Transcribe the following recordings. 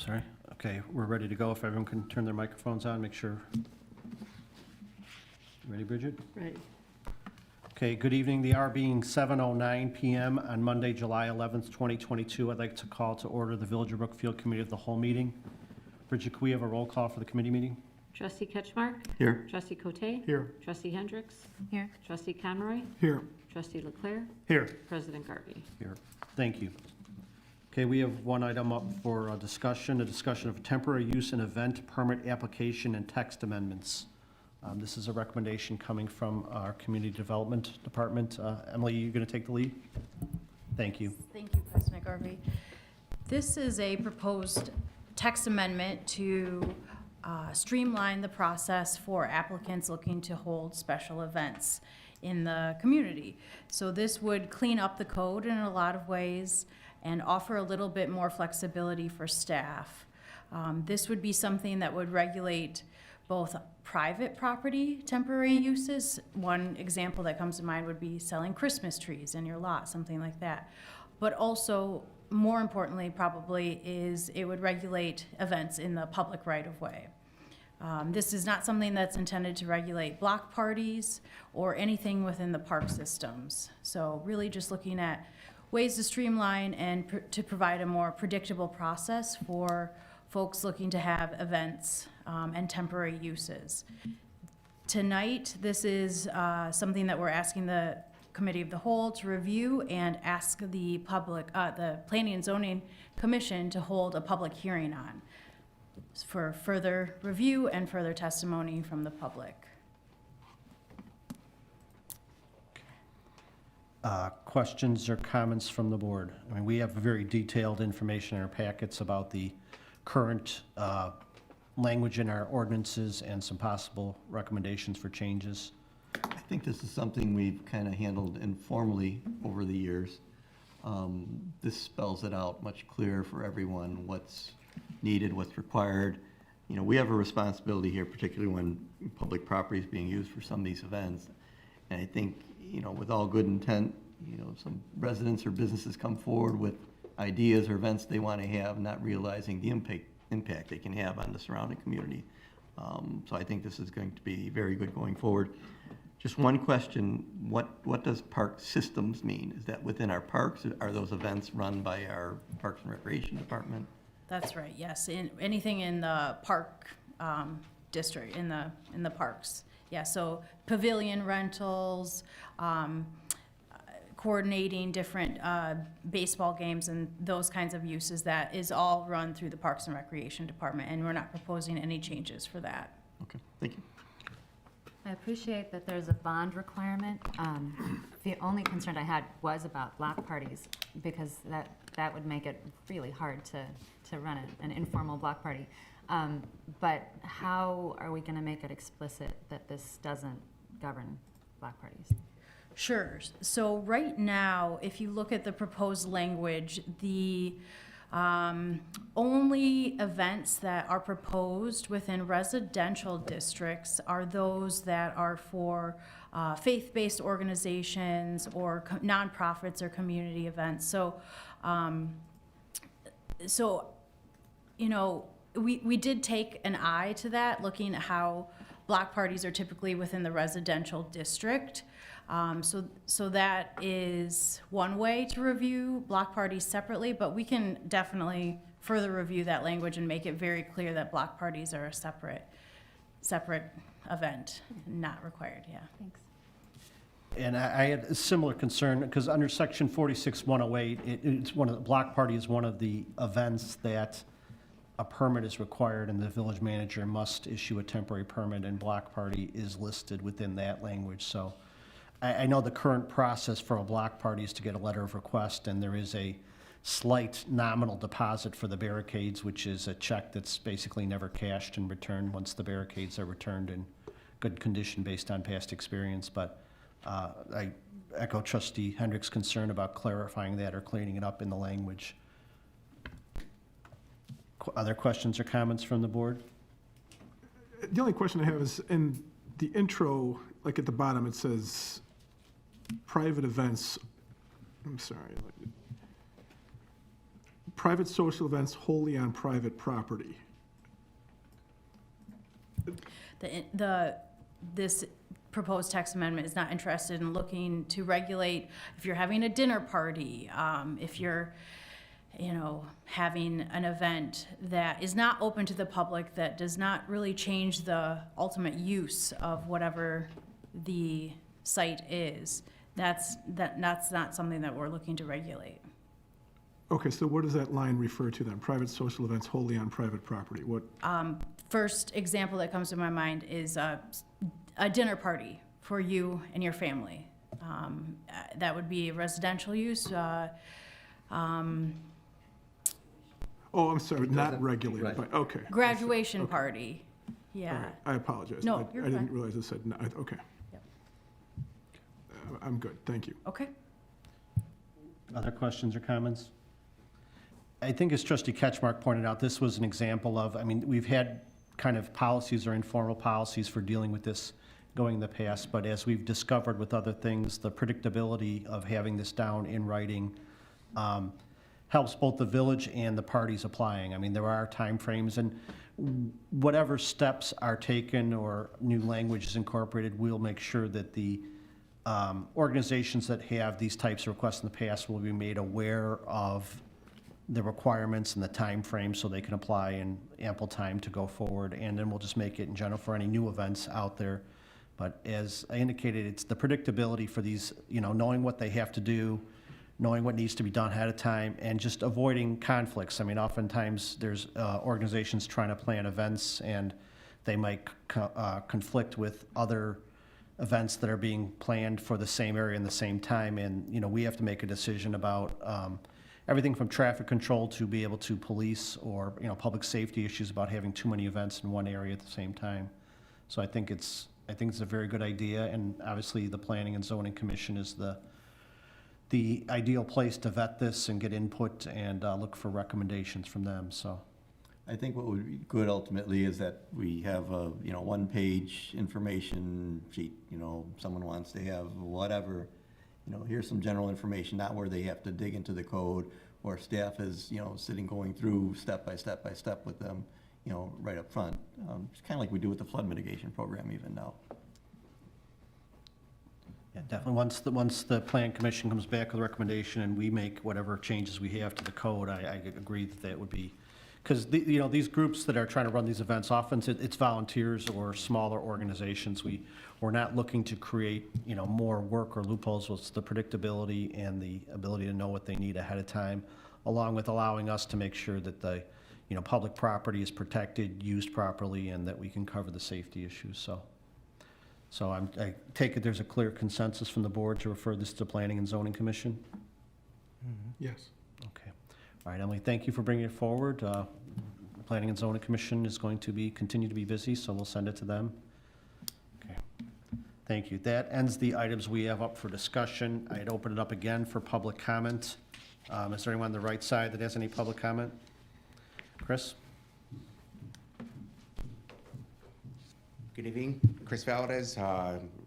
Sorry. Okay, we're ready to go. If everyone can turn their microphones on, make sure. Ready, Bridget? Right. Okay, good evening. The hour being 7:09 PM on Monday, July 11th, 2022. I'd like to call to order the Village of Brookfield Committee of the Whole meeting. Bridget, can we have a roll call for the committee meeting? Trustee Ketchmark? Here. Trustee Cote? Here. Trustee Hendricks? Here. Trustee Conroy? Here. Trustee Leclerc? Here. President Garvey. Here. Thank you. Okay, we have one item up for discussion, a discussion of temporary use and event permit application and text amendments. This is a recommendation coming from our Community Development Department. Emily, you going to take the lead? Thank you. Thank you, President Garvey. This is a proposed text amendment to streamline the process for applicants looking to hold special events in the community. So this would clean up the code in a lot of ways and offer a little bit more flexibility for staff. This would be something that would regulate both private property temporary uses. One example that comes to mind would be selling Christmas trees in your lot, something like that. But also, more importantly probably, is it would regulate events in the public right-of-way. This is not something that's intended to regulate block parties or anything within the park systems. So really just looking at ways to streamline and to provide a more predictable process for folks looking to have events and temporary uses. Tonight, this is something that we're asking the Committee of the Whole to review and ask the Planning and Zoning Commission to hold a public hearing on for further review and further testimony from the public. Questions or comments from the board? I mean, we have very detailed information in our packets about the current language in our ordinances and some possible recommendations for changes. I think this is something we've kind of handled informally over the years. This spells it out much clearer for everyone, what's needed, what's required. You know, we have a responsibility here, particularly when public property is being used for some of these events. And I think, you know, with all good intent, you know, some residents or businesses come forward with ideas or events they want to have, not realizing the impact they can have on the surrounding community. So I think this is going to be very good going forward. Just one question, what does park systems mean? Is that within our parks? Are those events run by our Parks and Recreation Department? That's right, yes. Anything in the park district, in the parks. Yeah, so pavilion rentals, coordinating different baseball games and those kinds of uses, that is all run through the Parks and Recreation Department, and we're not proposing any changes for that. Okay, thank you. I appreciate that there's a bond requirement. The only concern I had was about block parties, because that would make it really hard to run an informal block party. But how are we going to make it explicit that this doesn't govern block parties? Sure. So right now, if you look at the proposed language, the only events that are proposed within residential districts are those that are for faith-based organizations or nonprofits or community events. So, you know, we did take an eye to that, looking at how block parties are typically within the residential district. So that is one way to review block parties separately, but we can definitely further review that language and make it very clear that block parties are a separate event, not required, yeah. Thanks. And I had a similar concern, because under section 46-108, it's one of the block party is one of the events that a permit is required, and the village manager must issue a temporary permit, and block party is listed within that language. So I know the current process for a block party is to get a letter of request, and there is a slight nominal deposit for the barricades, which is a check that's basically never cashed and returned once the barricades are returned in good condition based on past experience. But I echo Trustee Hendricks' concern about clarifying that or cleaning it up in the language. Other questions or comments from the board? The only question I have is, in the intro, like at the bottom, it says private events. I'm sorry. private social events wholly on private property. This proposed text amendment is not interested in looking to regulate if you're having a dinner party, if you're, having an event that is not open to the public, that does not really change the ultimate use of whatever the site is. That's not something that we're looking to regulate. Okay, so what does that line refer to then? Private social events wholly on private property? What, First example that comes to my mind is a dinner party for you and your family. That would be residential use. oh, I'm sorry, not regulated, right. but, okay. Graduation party, All yeah. right, I apologize. No, I you're didn't fine. realize it said, no, okay. Yep. I'm good, thank you. Okay. Other questions or comments? I think as Trustee Ketchmark pointed out, this was an example of, we've had kind of policies or informal policies for dealing with this going in the past, but as we've discovered with other things, the predictability of having this down in writing helps both the village and the parties applying. There are timeframes, and whatever steps are taken or new language is incorporated, we'll make sure that the organizations that have these types of requests in the past will be made aware of the requirements and the time frame so they can apply in ample time to go forward. And then we'll just make it in general for any new events out there. But as I indicated, it's the predictability for these, knowing what they have to do, knowing what needs to be done ahead of time, and just avoiding conflicts. Oftentimes there's organizations trying to plan events and they might conflict with other events that are being planned for the same area in the same time. And, we have to make a decision about everything from traffic control to be able to police or, public safety issues about having too many events in one area at the same time. So I think it's a very good idea, and obviously the Planning and Zoning Commission is the ideal place to vet this and get input and look for recommendations from them, so. I think what would be good ultimately is that we have a, one-page information sheet, someone wants to have whatever, here's some general information, not where they have to dig into the code, or staff is, sitting going through step by step by step with them, right up front. It's kind of like we do with the flood mitigation program even now. Yeah, definitely. Once the Plan Commission comes back with a recommendation and we make whatever changes we have to the code, I agree that would be, because these groups that are trying to run these events, often it's volunteers or smaller organizations. We're not looking to create, more work or loopholes. It's the predictability and the ability to know what they need ahead of time, along with allowing us to make sure that the, public property is protected, used properly, and that we can cover the safety issues, So I take it there's a clear consensus from the board to refer this to Planning and Zoning Commission? Yes. Okay. All right, Emily, thank you for bringing it forward. The Planning and Zoning Commission is going to continue to be busy, so we'll send it to them. Okay. Thank you. That ends the items we have up for discussion. I'd open it up again for public comment. Is there anyone on the right side that has any public comment? Chris? Good evening, Chris Valadez,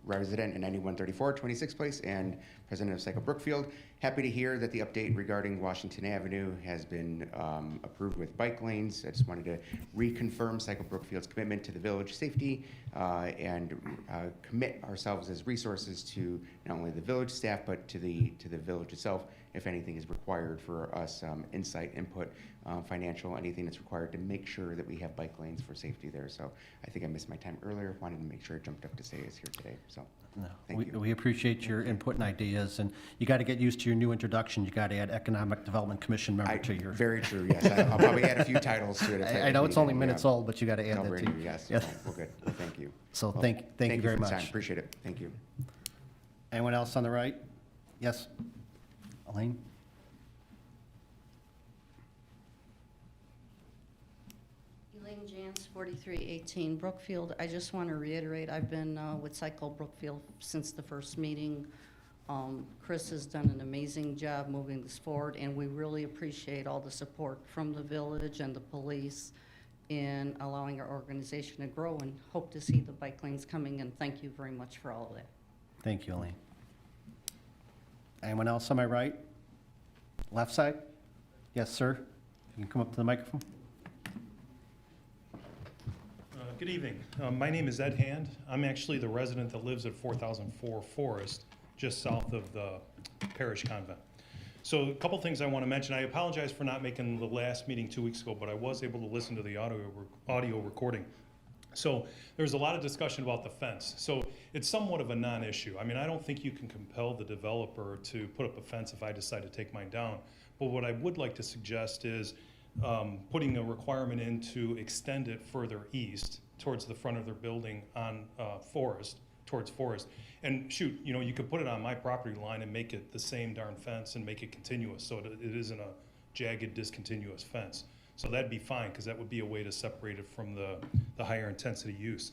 resident at 9134 26th Place and president of Cycle Brookfield. Happy to hear that the update regarding Washington Avenue has been approved with bike lanes. I just wanted to reconfirm Cycle Brookfield's commitment to the village safety and commit ourselves as resources to not only the village staff but to the village itself if anything is required for us, insight, input, financial, anything that's required to make sure that we have bike lanes for safety there. So I think I missed my time earlier. Wanted to make sure I jumped up to say it's here today. So thank you. We appreciate your input and ideas, and you got to get used to your new introduction. You got to add Economic Development Commission member to your. Very true. Yes, I'll probably add a few titles to it. I know it's only minutes old, but you got to add that No to. brainer, yes. Yeah. Well, good. Well, thank you. So Well, thank you very for the time. much. Appreciate it. Thank you. Anyone else on the right? Yes? Elaine? Elaine Jans, 4318 Brookfield. I just want to reiterate, I've been with Cycle Brookfield since the first meeting. Chris has done an amazing job moving this forward, and we really appreciate all the support from the village and the police in allowing our organization to grow, and hope to see the bike lanes coming, and thank you very much for all of that. Thank you, Elaine. Anyone else on my right? Left side? Yes, sir? You can come up to the microphone. Good evening. My name is Ed Hand. I'm actually the resident that lives at 4004 Forest, just south of the Parish Convent. So a couple things I want to mention. I apologize for not making the last meeting 2 weeks ago, but I was able to listen to the audio recording. So there's a lot of discussion about the fence. So it's somewhat of a non-issue. I mean, I don't think you can compel the developer to put up a fence if I decide to take mine down. But what I would like to suggest is putting a requirement in to extend it further east towards the front of their building on towards Forest. And shoot, you know, you could put it on my property line and make it the same darn fence and make it continuous, so it isn't a jagged, discontinuous fence. So that'd be fine, because that would be a way to separate it from the higher intensity use.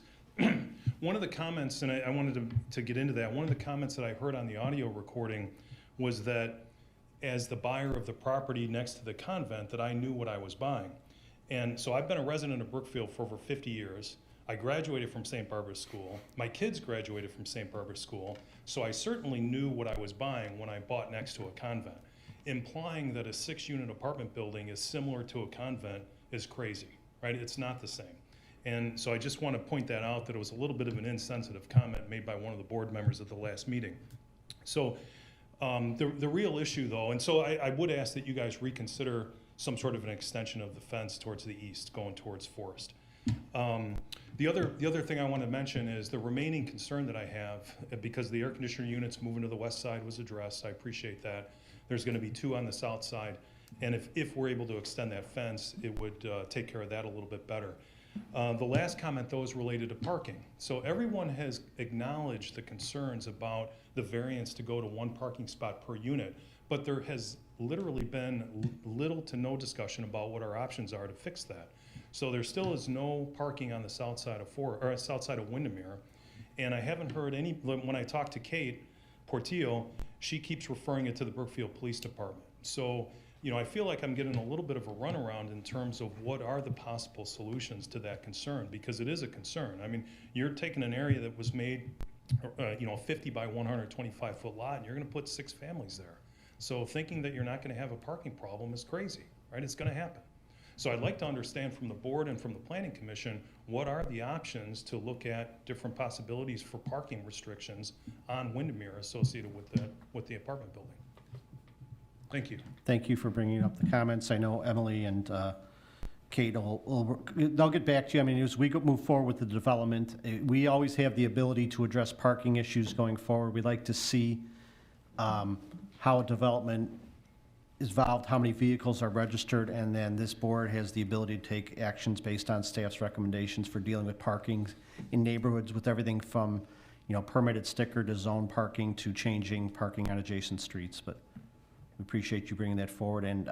One of the comments, and I wanted to get into that, one of the comments that I heard on the audio recording was that as the buyer of the property next to the convent, that I knew what I was buying. And so I've been a resident of Brookfield for over 50 years. I graduated from St. Barbara's School. My kids graduated from St. Barbara's School. So I certainly knew what I was buying when I bought next to a convent. Implying that a 6-unit apartment building is similar to a convent is crazy, right? It's not the same. And so I just want to point that out, that it was a little bit of an insensitive comment made by one of the board members at the last meeting. So the real issue though, and so I would ask that you guys reconsider some sort of an extension of the fence towards the east, going towards Forest. The other thing I want to mention is the remaining concern that I have, because the air conditioner units moving to the west side was addressed, I appreciate that. There's going to be 2 on the south side, and if we're able to extend that fence, it would take care of that a little bit better. The last comment, though, is related to parking. So everyone has acknowledged the concerns about the variance to go to 1 parking spot per unit, but there has literally been little to no discussion about what our options are to fix that. So there still is no parking on the south side of south side of Windermere, and I haven't heard any. When I talked to Kate Portillo, she keeps referring it to the Brookfield Police Department. So, you know, I feel like I'm getting a little bit of a runaround in terms of what are the possible solutions to that concern, because it is a concern. I mean, you're taking an area that was made, you know, 50 by 125 foot lot, and you're going to put 6 families there. So thinking that you're not going to have a parking problem is crazy, right? It's going to happen. So I'd like to understand from the board and from the Planning Commission, what are the options to look at different possibilities for parking restrictions on Windermere associated with the apartment building? Thank you. Thank you for bringing up the comments. I know Emily and Kate they'll get back to you. I mean, as we move forward with the development, we always have the ability to address parking issues going forward. We'd like to see how a development is involved, how many vehicles are registered, and then this board has the ability to take actions based on staff's recommendations for dealing with parking in neighborhoods, with everything from, you know, permitted sticker to zone parking to changing parking on adjacent streets. But we appreciate you bringing that forward. And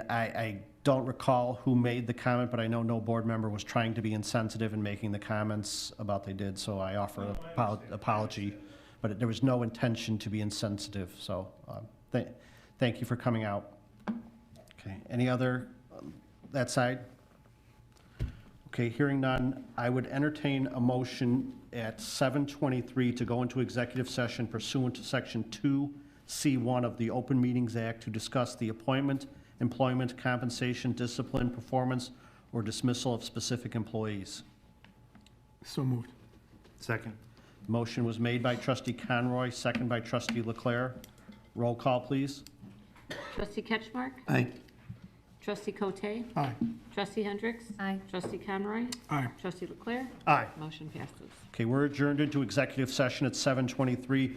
I don't recall who made the comment, but I know no board member was trying to be insensitive in making the comments about they did, so I offer an apology. But there was no intention to be insensitive, so thank you for coming out. Okay, any other, that side? Okay, hearing none, I would entertain a motion at 7:23 to go into executive session pursuant to Section 2C1 of the Open Meetings Act to discuss the appointment, employment, compensation, discipline, performance, or dismissal of specific employees. So moved. Second. Motion was made by trustee Conroy, second by trustee Leclerc. Roll call, please. Trustee Ketchmark? Aye. Trustee Cote? Aye. Trustee Hendricks? Aye. Trustee Conroy? Aye. Trustee Leclerc? Aye. Motion passes. Okay, we're adjourned into executive session at 7:23.